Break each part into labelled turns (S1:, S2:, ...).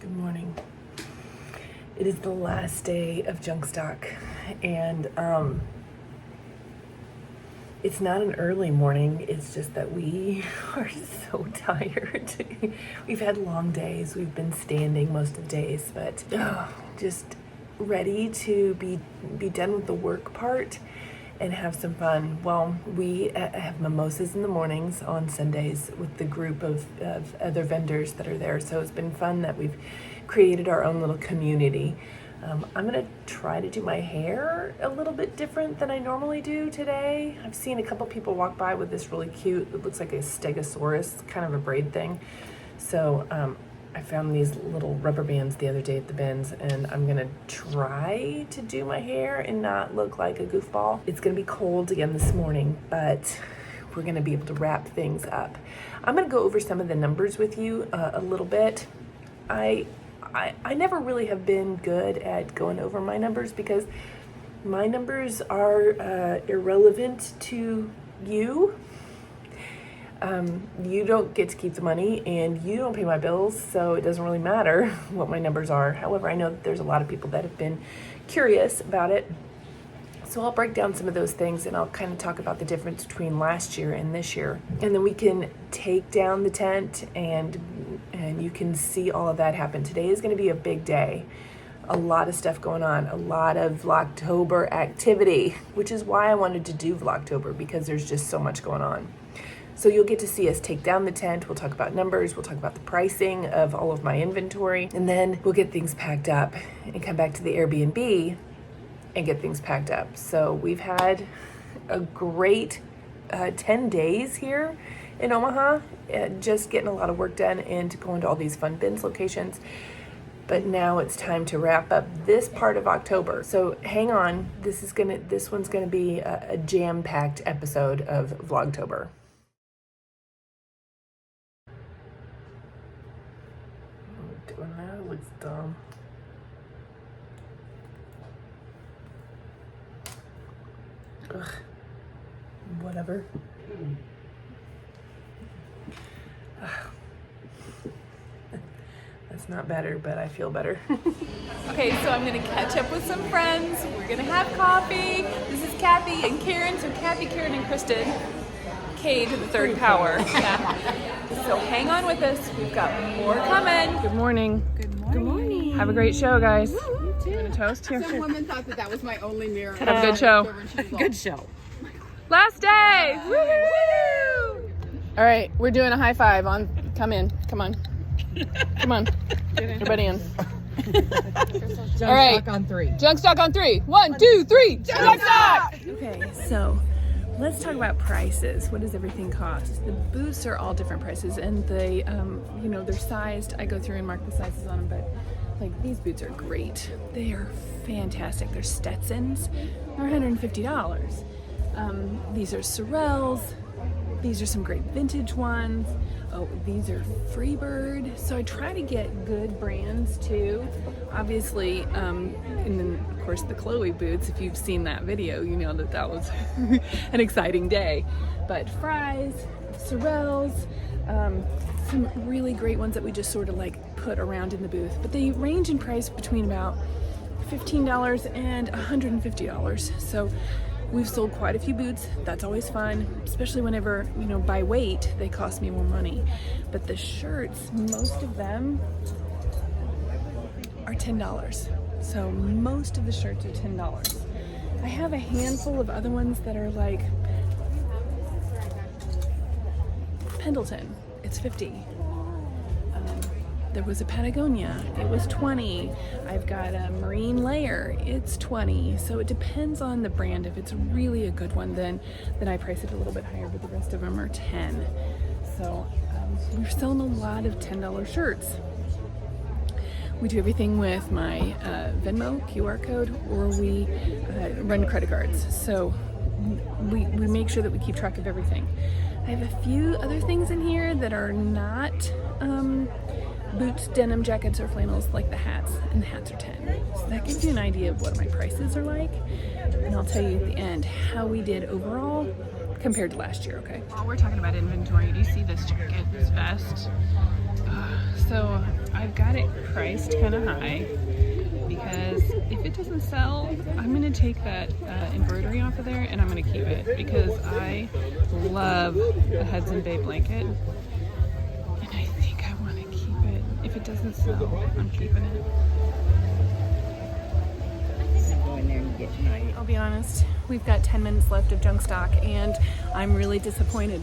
S1: Good morning. It is the last day of Junkstock, and it's not an early morning. It's just that we are so tired. We've had long days. We've been standing most of the days, but just ready to be done with the work part and have some fun. Well, we have mimosas in the mornings on Sundays with the group of other vendors that are there. So it's been fun that we've created our own little community. I'm gonna try to do my hair a little bit different than I normally do today. I've seen a couple people walk by with this really cute, it looks like a stegosaurus, kind of a braid thing. So I found these little rubber bands the other day at the bins, and I'm gonna try to do my hair and not look like a goofball. It's gonna be cold again this morning, but we're gonna be able to wrap things up. I'm gonna go over some of the numbers with you a little bit. I never really have been good at going over my numbers because my numbers are irrelevant to you. You don't get to keep the money and you don't pay my bills, so it doesn't really matter what my numbers are. However, I know that there's a lot of people that have been curious about it. So I'll break down some of those things and I'll kind of talk about the difference between last year and this year. And then we can take down the tent and you can see all of that happen. Today is going to be a big day. A lot of stuff going on, a lot of Vlogtober activity, which is why I wanted to do Vlogtober, because there's just so much going on. So you'll get to see us take down the tent. We'll talk about numbers. We'll talk about the pricing of all of my inventory. And then we'll get things packed up and come back to the Airbnb and get things packed up. So we've had a great 10 days here in Omaha, just getting a lot of work done and going to all these fun bins locations. But now it's time to wrap up this part of October. So hang on, this one's gonna be a jam-packed episode of Vlogtober. Doing that looks dumb. Ugh. Whatever. That's not better, but I feel better.
S2: Okay, so I'm gonna catch up with some friends. We're gonna have coffee. This is Kathy and Karen. So Kathy, Karen, and Kristin. K to the third power. Yeah. So hang on with us. We've got more coming.
S1: Good morning.
S2: Good morning.
S3: Good morning.
S1: Have a great show, guys.
S3: You too.
S1: Want a toast here?
S3: Some women thought that was my only mirror.
S1: Have a good show.
S3: Good show.
S1: Last day! Woo! All right, we're doing a high five on. Come in. Come on. Come on. Everybody in. All right.
S3: Junkstock on 3.
S1: Junkstock on 3. 1, 2, 3. Junkstock! Okay, so let's talk about prices. What does everything cost? The boots are all different prices, and they, they're sized. I go through and mark the sizes on them, but like these boots are great. They are fantastic. They're Stetsons. They're $150. These are Squirrels. These are some great vintage ones. Oh, these are Freebird. So I try to get good brands too. Obviously, and then of course the Chloe boots, if you've seen that video, you know that was an exciting day. But Fry's, Squirrels, some really great ones that we just sort of like put around in the booth. But they range in price between about $15 and $150. So we've sold quite a few boots. That's always fun, especially whenever, by weight, they cost me more money. But the shirts, most of them are $10. So most of the shirts are $10. I have a handful of other ones that are like Pendleton. It's $50. There was a Patagonia, it was $20. I've got a Marine Layer, it's $20. So it depends on the brand. If it's really a good one, then I price it a little bit higher, but the rest of them are $10. So we're selling a lot of $10 shirts. We do everything with my Venmo QR code, or we run credit cards. So we make sure that we keep track of everything. I have a few other things in here that are not boots, denim, jackets, or flannels, like the hats, and the hats are $10. So that gives you an idea of what my prices are like, and I'll tell you at the end how we did overall compared to last year, okay?
S2: While we're talking about inventory, do you see this jacket, this vest? So I I've got it priced kind of high because if it doesn't sell, I'm going to take that embroidery off of there and I'm going to keep it because I love the Hudson Bay blanket and I think I want to keep it. If it doesn't sell, I'm keeping it.
S3: Go in there and get mine.
S2: I'll be honest, we've got 10 minutes left of Junkstock and I'm really disappointed.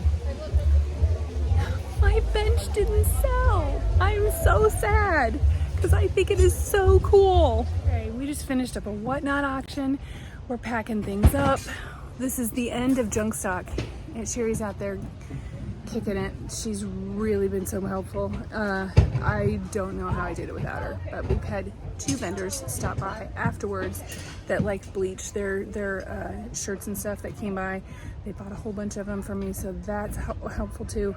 S2: My bench didn't sell. I'm so sad because I think it is so cool. Okay, we just finished up a Whatnot auction. We're packing things up. This is the end of Junkstock and Sherry's out there kicking it. She's really been so helpful. I don't know how I did it without her, but we've had 2 vendors stop by afterwards that liked bleach their shirts and stuff that came by. They bought a whole bunch of them for me, so that's helpful too.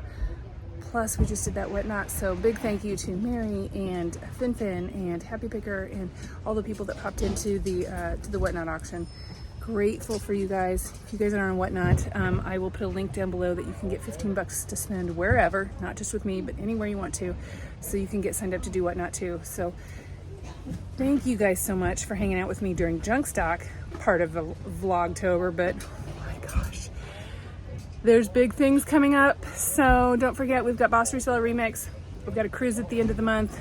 S2: Plus, we just did that Whatnot, so big thank you to Mary and Finfin and Happy Picker and all the people that popped into the to the Whatnot auction. Grateful for you guys. If you guys are on Whatnot, I will put a link down below that you can get $15 to spend wherever, not just with me, but anywhere you want to, so you can get signed up to do Whatnot too. So thank you guys so much for hanging out with me during Junkstock, part of the Vlogtober, but oh my gosh. There's big things coming up, so don't forget we've got Boss Reseller Remix, we've got a cruise at the end of the month,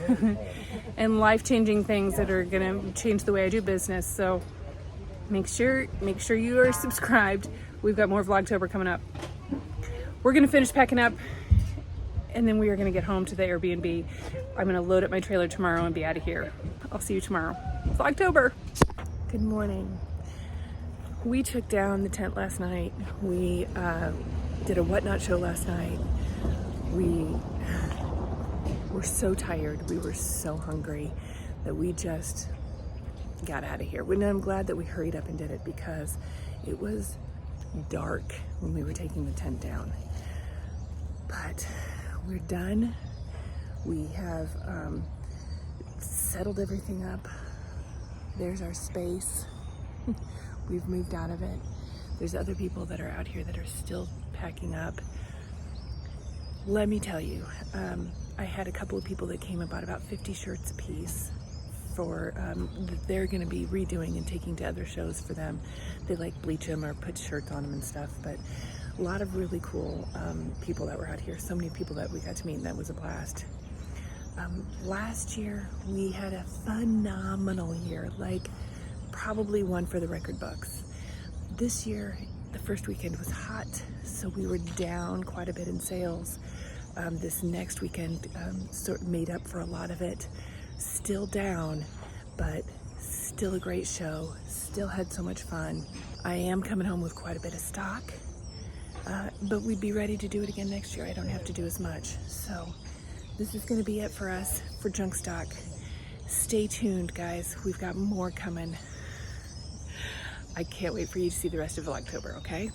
S2: and life-changing things that are gonna change the way I do business. So make sure you are subscribed. We've got more Vlogtober coming up. We're gonna finish packing up, and then we are gonna get home to the Airbnb. I'm gonna load up my trailer tomorrow and be out of here. I'll see you tomorrow. Vlogtober. Good morning. We took down the tent last night. We did a Whatnot show last night. We were so tired. We were so hungry that we just got out of here. And I'm glad that we hurried up and did it because it was dark when we were taking the tent down. But we're done. We have settled everything up. There's our space. We've moved out of it. There's other people that are out here that are still packing up. Let me tell you, I had a couple of people that came and bought about 50 shirts a piece for that they're going to be redoing and taking to other shows for them. They like bleach them or put shirts on them and stuff, but a lot of really cool people that were out here. So many people that we got to meet, and that was a blast. Last year we had a phenomenal year, like probably one for the record books. This year, the first weekend was hot, so we were down quite a bit in sales. This next weekend sort of made up for a lot of it. Still down, but still a great show. Still had so much fun. I am coming home with quite a bit of stock, but we'd be ready to do it again next year. I don't have to do as much. So this is gonna be it for us for Junkstock. Stay tuned, guys. We've got more coming. I can't wait for you to see the rest of Vlogtober, okay?